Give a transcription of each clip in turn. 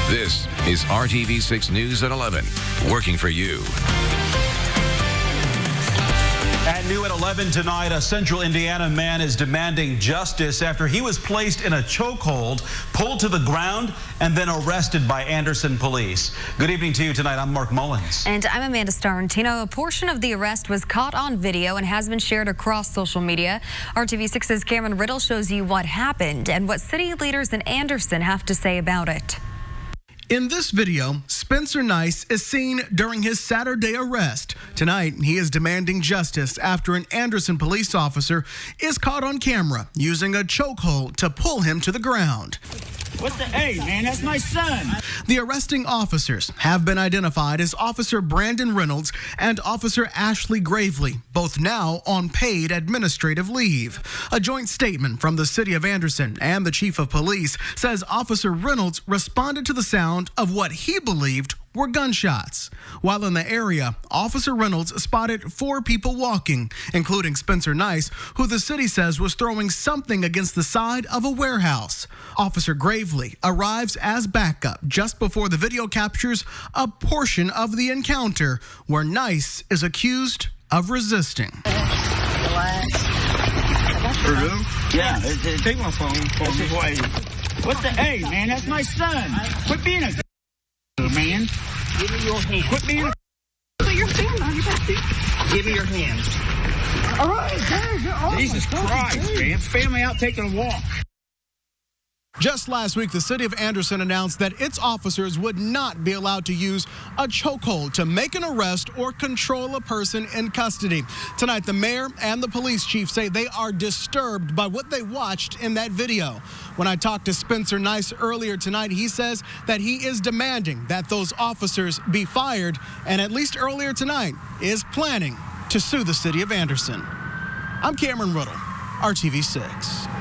This is RTV6 News at 11, working for you. At new at 11 tonight, a central Indiana man is demanding justice after he was placed in a chokehold, pulled to the ground, and then arrested by Anderson police. Good evening to you tonight. I'm Mark Mullins. And I'm Amanda Starrentino. A portion of the arrest was caught on video and has been shared across social media. RTV6's Cameron Riddle shows you what happened and what city leaders in Anderson have to say about it. In this video, Spencer Nice is seen during his Saturday arrest. Tonight, he is demanding justice after an Anderson police officer is caught on camera using a chokehold to pull him to the ground. What the hey, man, that's my son. The arresting officers have been identified as Officer Brandon Reynolds and Officer Ashley Gravely, both now on paid administrative leave. A joint statement from the city of Anderson and the chief of police says Officer Reynolds responded to the sound of what he believed were gunshots. While in the area, Officer Reynolds spotted 4 people walking, including Spencer Nice, who the city says was throwing something against the side of a warehouse. Officer Gravely arrives as backup just before the video captures a portion of the encounter where Nice is accused of resisting. Yeah, take my phone. That's his wife. What the hey, man, that's my son. Quit being a man. Give me your hand. Quit being a Put your hand on your back. Give me your hands. All right, Jesus Christ, man. It's family out taking a walk. Just last week, the city of Anderson announced that its officers would not be allowed to use a chokehold to make an arrest or control a person in custody. Tonight, the mayor and the police chief say they are disturbed by what they watched in that video. When I talked to Spencer Nice earlier tonight, he says that he is demanding that those officers be fired, and at least earlier tonight is planning to sue the city of Anderson. I'm Cameron Riddle, RTV6.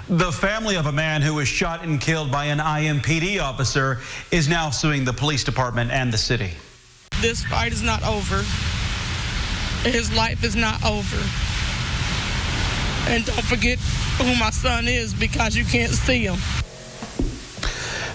The family of a man who was shot and killed by an IMPD officer is now suing the police department and the city. This fight is not over. His life is not over. And don't forget who my son is because you can't see him.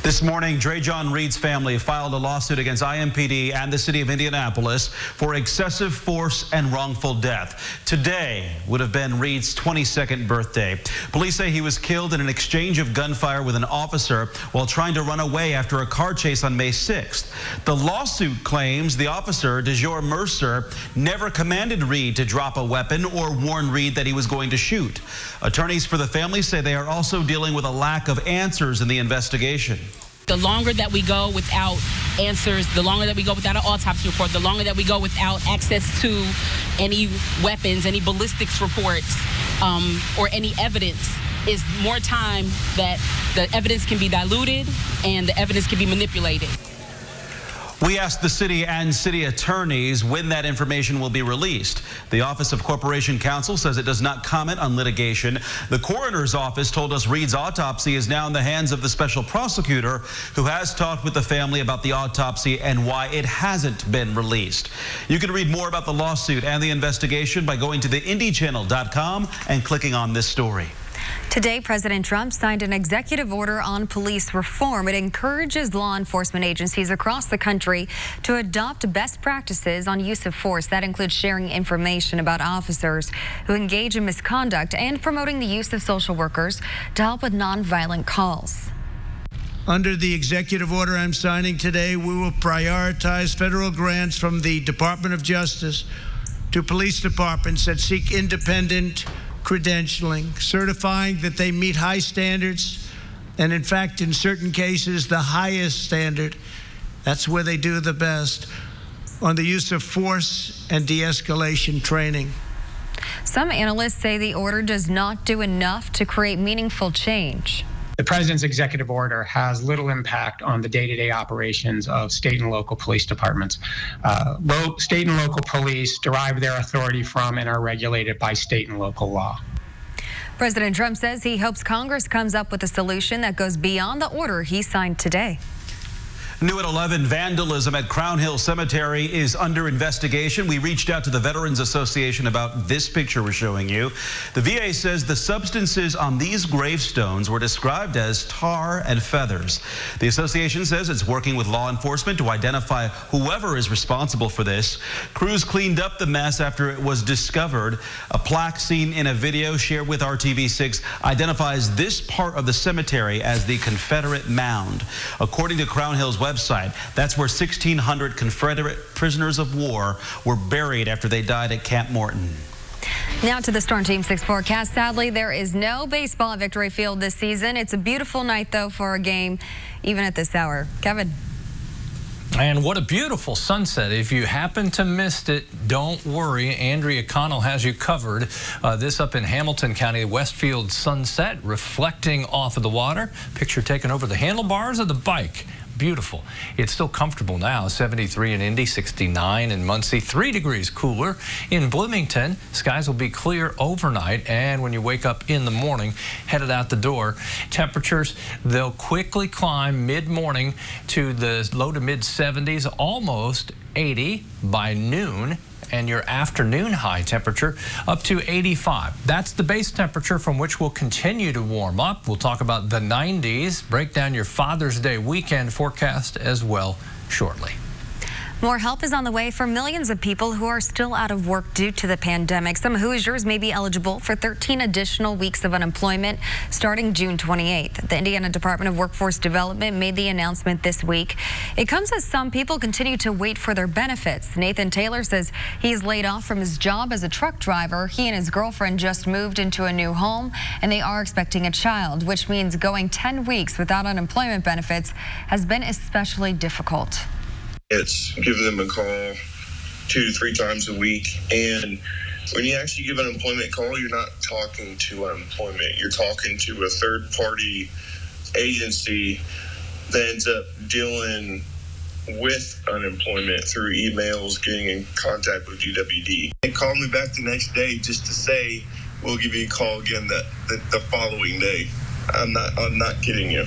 This morning, Dre John Reed's family filed a lawsuit against IMPD and the city of Indianapolis for excessive force and wrongful death. Today would have been Reed's 22nd birthday. Police say he was killed in an exchange of gunfire with an officer while trying to run away after a car chase on May 6th. The lawsuit claims the officer, DeJour Mercer, never commanded Reed to drop a weapon or warn Reed that he was going to shoot. Attorneys for the family say they are also dealing with a lack of answers in the investigation. The longer that we go without answers, the longer that we go without an autopsy report, the longer that we go without access to any weapons, any ballistics reports, or any evidence, is more time that the evidence can be diluted and the evidence can be manipulated. We asked the city and city attorneys when that information will be released. The Office of Corporation Counsel says it does not comment on litigation. The coroner's office told us Reed's autopsy is now in the hands of the special prosecutor, who has talked with the family about the autopsy and why it hasn't been released. You can read more about the lawsuit and the investigation by going to theindychannel.com and clicking on this story. Today, President Trump signed an executive order on police reform. It encourages law enforcement agencies across the country to adopt best practices on use of force. That includes sharing information about officers who engage in misconduct and promoting the use of social workers to help with nonviolent calls. Under the executive order I'm signing today, we will prioritize federal grants from the Department of Justice to police departments that seek independent credentialing, certifying that they meet high standards, and in fact, in certain cases, the highest standard. That's where they do the best on the use of force and de-escalation training. Some analysts say the order does not do enough to create meaningful change. The president's executive order has little impact on the day-to-day operations of state and local police departments. State and local police derive their authority from and are regulated by state and local law. President Trump says he hopes Congress comes up with a solution that goes beyond the order he signed today. New at 11, vandalism at Crown Hill Cemetery is under investigation. We reached out to the Veterans Association about this picture we're showing you. The VA says the substances on these gravestones were described as tar and feathers. The association says it's working with law enforcement to identify whoever is responsible for this. Crews cleaned up the mess after it was discovered. A plaque seen in a video shared with RTV6 identifies this part of the cemetery as the Confederate Mound. According to Crown Hill's website, that's where 1,600 Confederate prisoners of war were buried after they died at Camp Morton. Now to the Storm Team 6 forecast. Sadly, there is no baseball at Victory Field this season. It's a beautiful night, though, for a game, even at this hour. Kevin. And what a beautiful sunset. If you happen to miss it, don't worry. Andrea Connell has you covered. This up in Hamilton County, Westfield sunset reflecting off of the water. Picture taken over the handlebars of the bike. Beautiful. It's still comfortable now. 73 in Indy, 69 in Muncie, 3 degrees cooler in Bloomington. Skies will be clear overnight, and when you wake up in the morning, headed out the door, temperatures, they'll quickly climb mid-morning to the low to mid 70s, almost 80 by noon. And your afternoon high temperature up to 85. That's the base temperature from which we'll continue to warm up. We'll talk about the 90s, break down your Father's Day weekend forecast as well shortly. More help is on the way for millions of people who are still out of work due to the pandemic. Some Hoosiers may be eligible for 13 additional weeks of unemployment starting June 28th. The Indiana Department of Workforce Development made the announcement this week. It comes as some people continue to wait for their benefits. Nathan Taylor says he's laid off from his job as a truck driver. He and his girlfriend just moved into a new home, and they are expecting a child, which means going 10 weeks without unemployment benefits has been especially difficult. It's giving them a call 2 to 3 times a week. And when you actually give an unemployment call, you're not talking to unemployment. You're talking to a third-party agency that ends up dealing with unemployment through emails, getting in contact with UWD. They called me back the next day just to say, we'll give you a call again the following day. I'm not kidding you.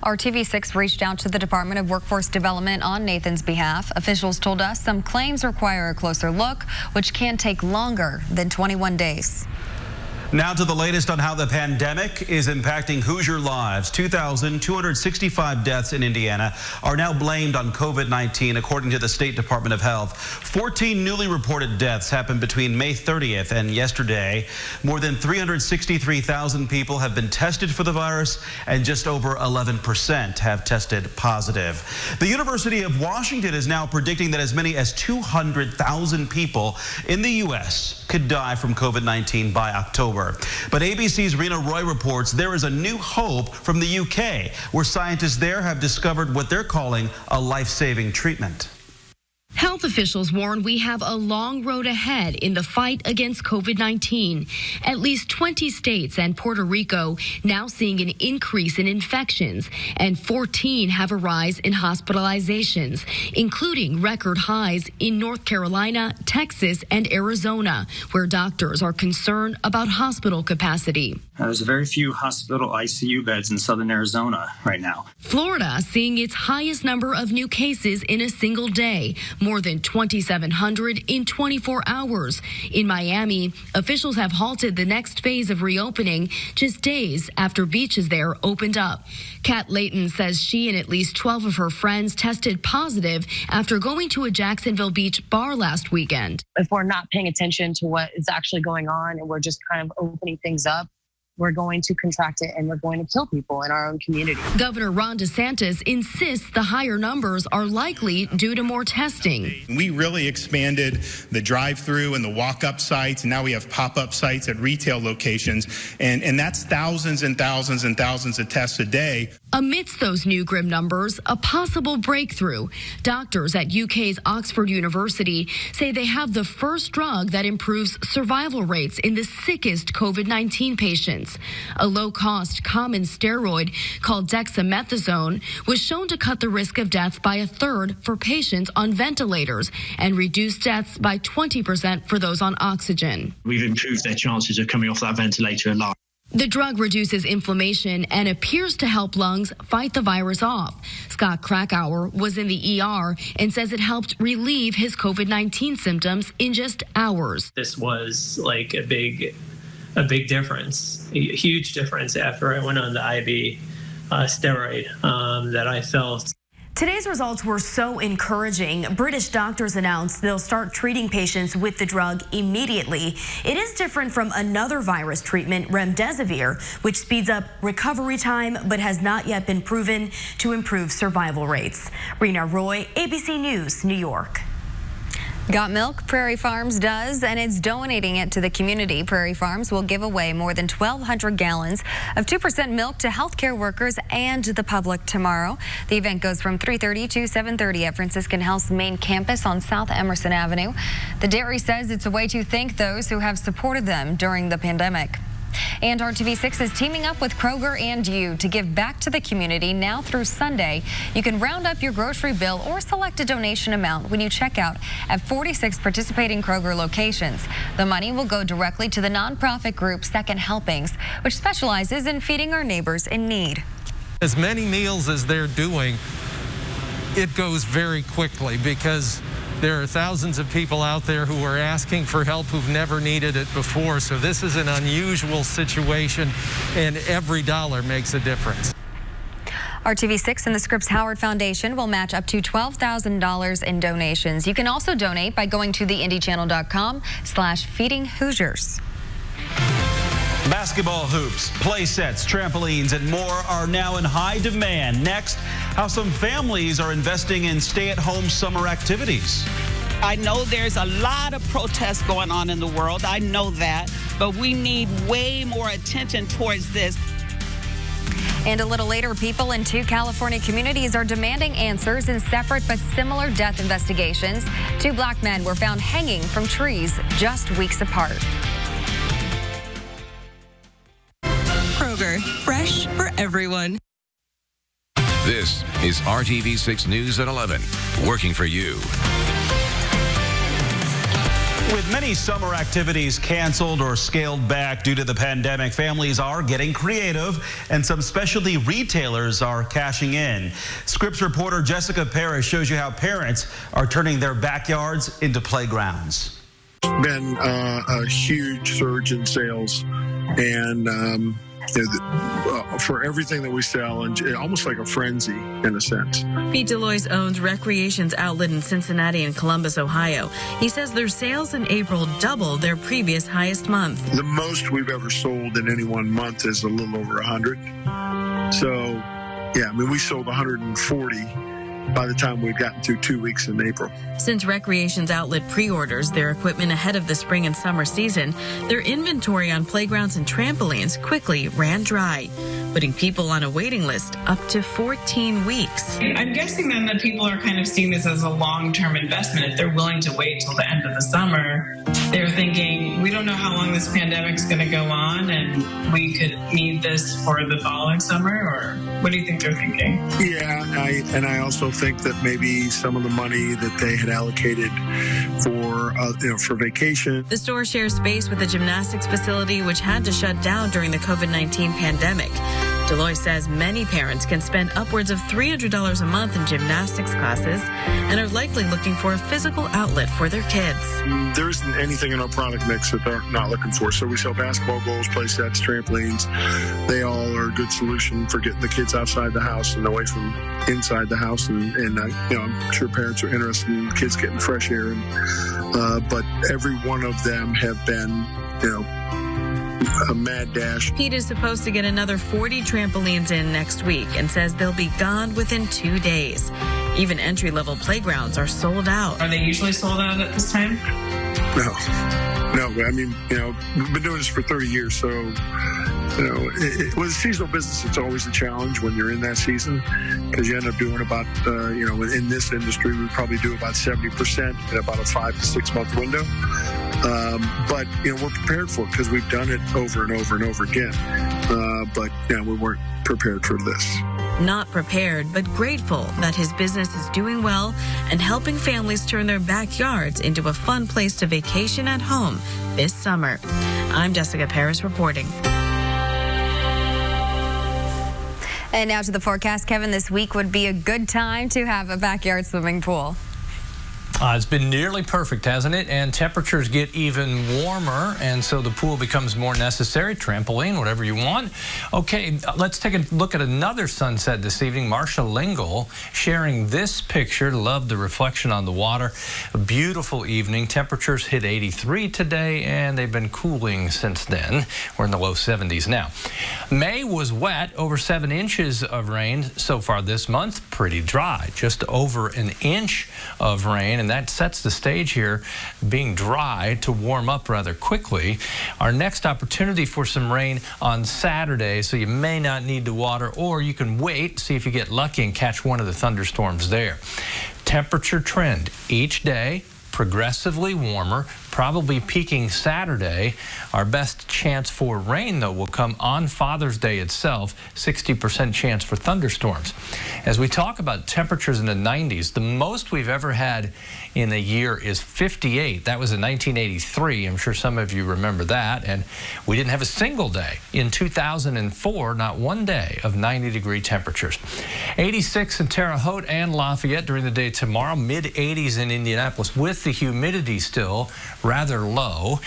RTV6 reached out to the Department of Workforce Development on Nathan's behalf. Officials told us some claims require a closer look, which can take longer than 21 days. Now to the latest on how the pandemic is impacting Hoosier lives. 2,265 deaths in Indiana are now blamed on COVID-19, according to the State Department of Health. 14 newly reported deaths happened between May 30th and yesterday. More than 363,000 people have been tested for the virus, and just over 11% have tested positive. The University of Washington is now predicting that as many as 200,000 people in the U.S. could die from COVID-19 by October. But ABC's Rena Roy reports there is a new hope from the UK, where scientists there have discovered what they're calling a life-saving treatment. Health officials warn we have a long road ahead in the fight against COVID-19. At least 20 states and Puerto Rico now seeing an increase in infections, and 14 have a rise in hospitalizations, including record highs in North Carolina, Texas, and Arizona, where doctors are concerned about hospital capacity. There's very few hospital ICU beds in southern Arizona right now. Florida seeing its highest number of new cases in a single day, more than 2,700 in 24 hours. In Miami, officials have halted the next phase of reopening just days after beaches there opened up. Kat Layton says she and at least 12 of her friends tested positive after going to a Jacksonville Beach bar last weekend. If we're not paying attention to what is actually going on and we're just kind of opening things up, we're going to contract it and we're going to kill people in our own community. Governor Ron DeSantis insists the higher numbers are likely due to more testing. We really expanded the drive-through and the walk-up sites, and now we have pop-up sites at retail locations, and that's thousands and thousands and thousands of tests a day. Amidst those new grim numbers, a possible breakthrough. Doctors at UK's Oxford University say they have the first drug that improves survival rates in the sickest COVID-19 patients. A low-cost common steroid called dexamethasone was shown to cut the risk of death by a third for patients on ventilators and reduce deaths by 20% for those on oxygen. We've improved their chances of coming off that ventilator alive. The drug reduces inflammation and appears to help lungs fight the virus off. Scott Krakauer was in the ER and says it helped relieve his COVID-19 symptoms in just hours. This was like a big difference, a huge difference after I went on the IV steroid that I felt. Today's results were so encouraging. British doctors announced they'll start treating patients with the drug immediately. It is different from another virus treatment, remdesivir, which speeds up recovery time but has not yet been proven to improve survival rates. Rena Roy, ABC News, New York. Got milk? Prairie Farms does, and it's donating it to the community. Prairie Farms will give away more than 1,200 gallons of 2% milk to healthcare workers and the public tomorrow. The event goes from 3:30 to 7:30 at Franciscan Health's main campus on South Emerson Avenue. The dairy says it's a way to thank those who have supported them during the pandemic. And RTV6 is teaming up with Kroger and you to give back to the community now through Sunday. You can round up your grocery bill or select a donation amount when you check out at 46 participating Kroger locations. The money will go directly to the nonprofit group Second Helpings, which specializes in feeding our neighbors in need. As many meals as they're doing, it goes very quickly because there are thousands of people out there who are asking for help who've never needed it before. So this is an unusual situation, and every dollar makes a difference. RTV6 and the Scripps Howard Foundation will match up to $12,000 in donations. You can also donate by going to theindychannel.com/feedinghoosiers. Basketball hoops, play sets, trampolines, and more are now in high demand. Next, how some families are investing in stay-at-home summer activities. I know there's a lot of protests going on in the world. I know that, but we need way more attention towards this. And a little later, people in 2 California communities are demanding answers in separate but similar death investigations. 2 black men were found hanging from trees just weeks apart. Kroger, fresh for everyone. This is RTV6 News at 11, working for you. With many summer activities canceled or scaled back due to the pandemic, families are getting creative, and some specialty retailers are cashing in. Scripps reporter Jessica Parrish shows you how parents are turning their backyards into playgrounds. It's been a huge surge in sales, and for everything that we sell, and almost like a frenzy in a sense. Pete Delois owns Recreations Outlet in Cincinnati and Columbus, Ohio. He says their sales in April doubled their previous highest month. The most we've ever sold in any one month is a little over 100. So, yeah, I mean, we sold 140 by the time we'd gotten through 2 weeks in April. Since Recreations Outlet pre-orders their equipment ahead of the spring and summer season, their inventory on playgrounds and trampolines quickly ran dry, putting people on a waiting list up to 14 weeks. I'm guessing then that people are kind of seeing this as a long-term investment. If they're willing to wait till the end of the summer, they're thinking, we don't know how long this pandemic's going to go on, and we could need this for the following summer, or what do you think they're thinking? Yeah, I also think that maybe some of the money that they had allocated for vacation. The store shares space with a gymnastics facility which had to shut down during the COVID-19 pandemic. Delois says many parents can spend upwards of $300 a month in gymnastics classes and are likely looking for a physical outlet for their kids. There isn't anything in our product mix that they're not looking for. So we sell basketball goals, play sets, trampolines. They all are a good solution for getting the kids outside the house and away from inside the house. And I'm sure parents are interested in kids getting fresh air. But every one of them have been, a mad dash. Pete is supposed to get another 40 trampolines in next week and says they'll be gone within 2 days. Even entry-level playgrounds are sold out. Are they usually sold out at this time? No. I mean, we've been doing this for 30 years, so, with a seasonal business, it's always a challenge when you're in that season, because you end up doing about, in this industry, we probably do about 70% in about a 5 to 6 month window. But we're prepared for it because we've done it over and over and over again. But we weren't prepared for this. Not prepared, but grateful that his business is doing well and helping families turn their backyards into a fun place to vacation at home this summer. I'm Jessica Parrish reporting. And now to the forecast, Kevin. This week would be a good time to have a backyard swimming pool. It's been nearly perfect, hasn't it? And temperatures get even warmer, and so the pool becomes more necessary. Trampoline, whatever you want. Okay, let's take a look at another sunset this evening. Marcia Lingle sharing this picture. Love the reflection on the water. A beautiful evening. Temperatures hit 83 today, and they've been cooling since then. We're in the low 70s now. May was wet, over 7 inches of rain so far this month. Pretty dry, just over an inch of rain, and that sets the stage here, being dry to warm up rather quickly. Our next opportunity for some rain on Saturday, so you may not need to water, or you can wait, see if you get lucky and catch one of the thunderstorms there. Temperature trend each day, progressively warmer, probably peaking Saturday. Our best chance for rain, though, will come on Father's Day itself, 60% chance for thunderstorms. As we talk about temperatures in the 90s, the most we've ever had in a year is 58. That was in 1983. I'm sure some of you remember that. And we didn't have a single day in 2004, not one day of 90-degree temperatures. 86 in Terre Haute and Lafayette during the day tomorrow. Mid-80s in Indianapolis with the humidity still rather low.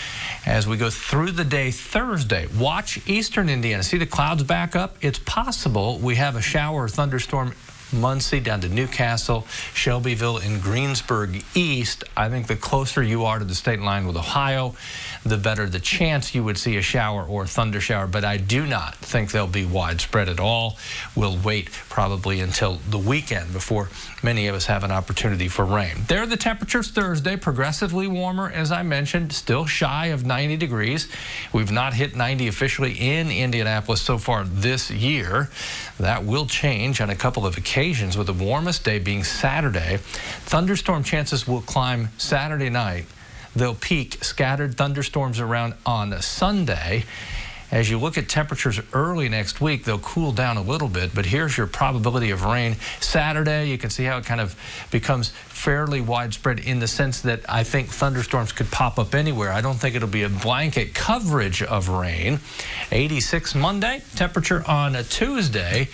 As we go through the day Thursday, watch eastern Indiana. See the clouds back up? It's possible we have a shower or thunderstorm Muncie down to Newcastle, Shelbyville, and Greensburg east. I think the closer you are to the state line with Ohio, the better the chance you would see a shower or thunder shower, but I do not think they'll be widespread at all. We'll wait probably until the weekend before many of us have an opportunity for rain. There are the temperatures Thursday, progressively warmer, as I mentioned, still shy of 90 degrees. We've not hit 90 officially in Indianapolis so far this year. That will change on a couple of occasions, with the warmest day being Saturday. Thunderstorm chances will climb Saturday night. They'll peak scattered thunderstorms around on a Sunday. As you look at temperatures early next week, they'll cool down a little bit, but here's your probability of rain. Saturday, you can see how it kind of becomes fairly widespread in the sense that I think thunderstorms could pop up anywhere. I don't think it'll be a blanket coverage of rain. 86 Monday, temperature on a Tuesday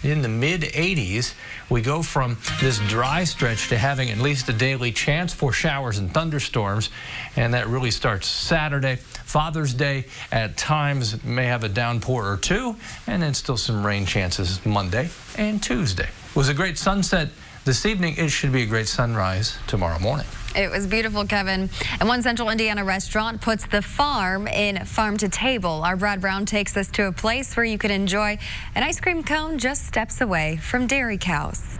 in the mid-80s. We go from this dry stretch to having at least a daily chance for showers and thunderstorms, and that really starts Saturday. Father's Day at times may have a downpour or two, and then still some rain chances Monday and Tuesday. It was a great sunset this evening. It should be a great sunrise tomorrow morning. It was beautiful, Kevin. And one Central Indiana restaurant puts the farm in farm to table. Our Brad Brown takes us to a place where you can enjoy an ice cream cone just steps away from dairy cows.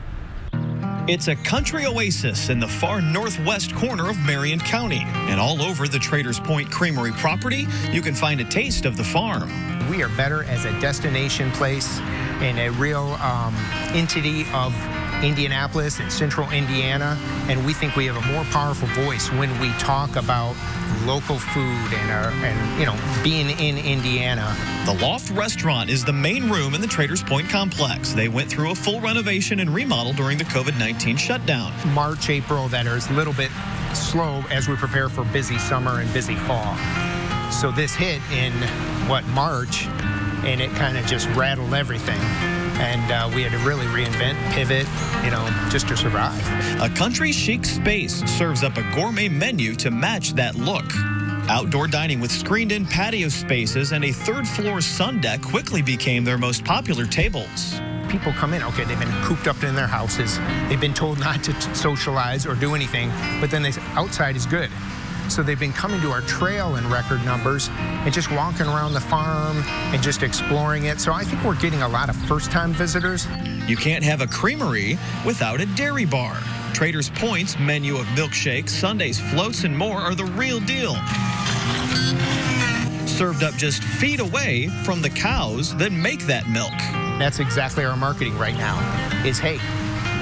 It's a country oasis in the far northwest corner of Marion County. And all over the Traders Point Creamery property, you can find a taste of the farm. We are better as a destination place and a real entity of Indianapolis and Central Indiana, and we think we have a more powerful voice when we talk about local food and being in Indiana. The Loft Restaurant is the main room in the Traders Point complex. They went through a full renovation and remodel during the COVID-19 shutdown. March, April, that is a little bit slow as we prepare for busy summer and busy fall. So this hit in March, and it kind of just rattled everything. And we had to really reinvent, pivot, just to survive. A country chic space serves up a gourmet menu to match that look. Outdoor dining with screened-in patio spaces and a third-floor sun deck quickly became their most popular tables. People come in, okay, they've been cooped up in their houses. They've been told not to socialize or do anything, but then they say, outside is good. So they've been coming to our trail in record numbers and just walking around the farm and just exploring it. So I think we're getting a lot of first-time visitors. You can't have a creamery without a dairy bar. Traders Point's menu of milkshakes, sundaes, floats, and more are the real deal. Served up just feet away from the cows that make that milk. That's exactly our marketing right now, is, hey,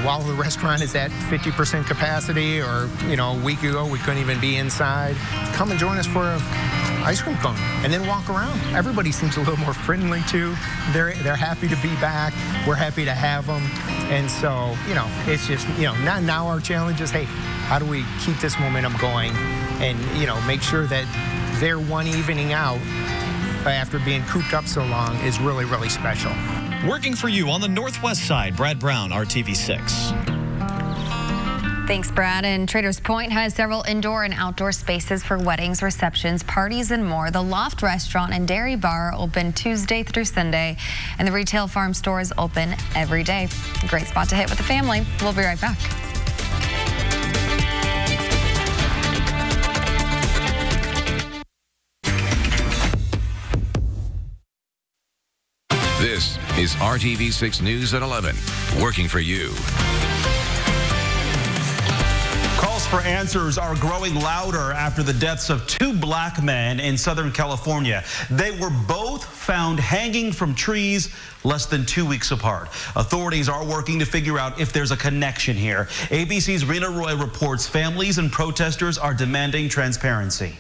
while the restaurant is at 50% capacity, or a week ago we couldn't even be inside, come and join us for an ice cream cone and then walk around. Everybody seems a little more friendly too. They're happy to be back. We're happy to have them. And so, it's just, now our challenge is, hey, how do we keep this momentum going and, make sure that their one evening out after being cooped up so long is really, really special. Working for you on the Northwest side, Brad Brown, RTV6. Thanks, Brad. And Traders Point has several indoor and outdoor spaces for weddings, receptions, parties, and more. The Loft Restaurant and Dairy Bar are open Tuesday through Sunday, and the retail farm store is open every day. A great spot to hit with the family. We'll be right back. This is RTV6 News at 11, working for you. Calls for answers are growing louder after the deaths of two black men in Southern California. They were both found hanging from trees less than 2 weeks apart. Authorities are working to figure out if there's a connection here. ABC's Rena Roy reports families and protesters are demanding transparency.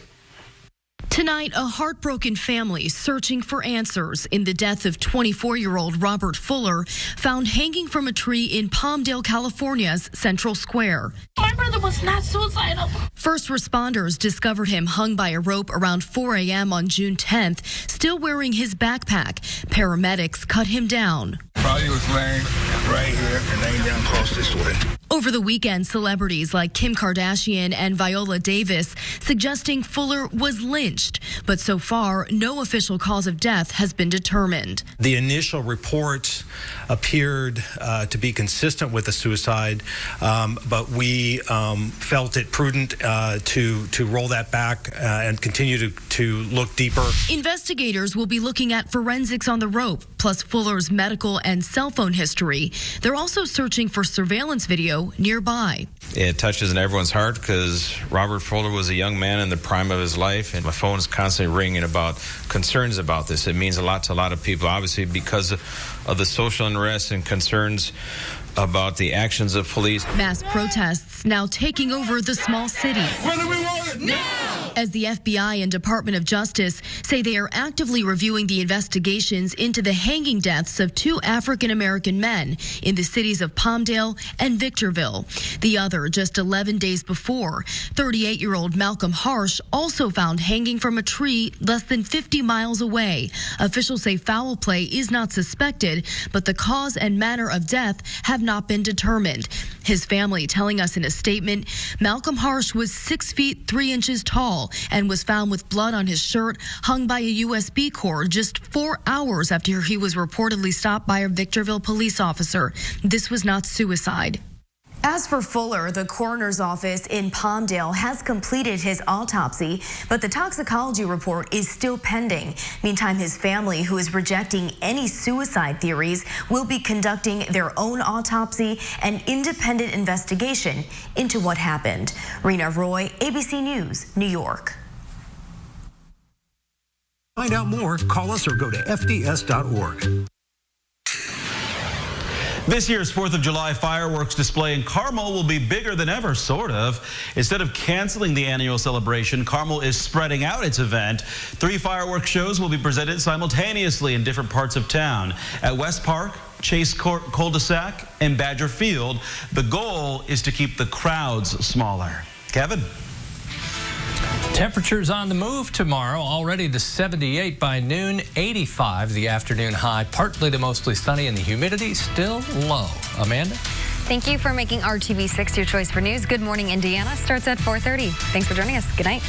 Tonight, a heartbroken family searching for answers in the death of 24-year-old Robert Fuller, found hanging from a tree in Palmdale, California's Central Square. My brother was not suicidal. First responders discovered him hung by a rope around 4 a.m. on June 10th, still wearing his backpack. Paramedics cut him down. Probably was laying right here and laying down close this way. Over the weekend, celebrities like Kim Kardashian and Viola Davis suggesting Fuller was lynched. But so far, no official cause of death has been determined. The initial reports appeared to be consistent with a suicide, but we felt it prudent to roll that back and continue to look deeper. Investigators will be looking at forensics on the rope, plus Fuller's medical and cell phone history. They're also searching for surveillance video nearby. It touches everyone's heart because Robert Fuller was a young man in the prime of his life, and my phone is constantly ringing about concerns about this. It means a lot to a lot of people, obviously, because of the social unrest and concerns about the actions of police. Mass protests now taking over the small city. Whether we want it now! As the FBI and Department of Justice say they are actively reviewing the investigations into the hanging deaths of two African-American men in the cities of Palmdale and Victorville. The other just 11 days before, 38-year-old Malcolm Harsh also found hanging from a tree less than 50 miles away. Officials say foul play is not suspected, but the cause and manner of death have not been determined. His family telling us in a statement, Malcolm Harsh was 6 feet 3 inches tall and was found with blood on his shirt hung by a USB cord just 4 hours after he was reportedly stopped by a Victorville police officer. This was not suicide. As for Fuller, the coroner's office in Palmdale has completed his autopsy, but the toxicology report is still pending. Meantime, his family, who is rejecting any suicide theories, will be conducting their own autopsy and independent investigation into what happened. Rena Roy, ABC News, New York. Find out more, call us or go to fds.org. This year's 4th of July fireworks display in Carmel will be bigger than ever, sort of. Instead of canceling the annual celebration, Carmel is spreading out its event. 3 fireworks shows will be presented simultaneously in different parts of town. At West Park, Chase Court Cul-de-sac, and Badger Field, the goal is to keep the crowds smaller. Kevin? Temperatures on the move tomorrow, already to 78 by noon, 85 the afternoon high, partly to mostly sunny, and the humidity still low. Amanda? Thank you for making RTV6 your choice for news. Good Morning Indiana starts at 4:30. Thanks for joining us. Good night.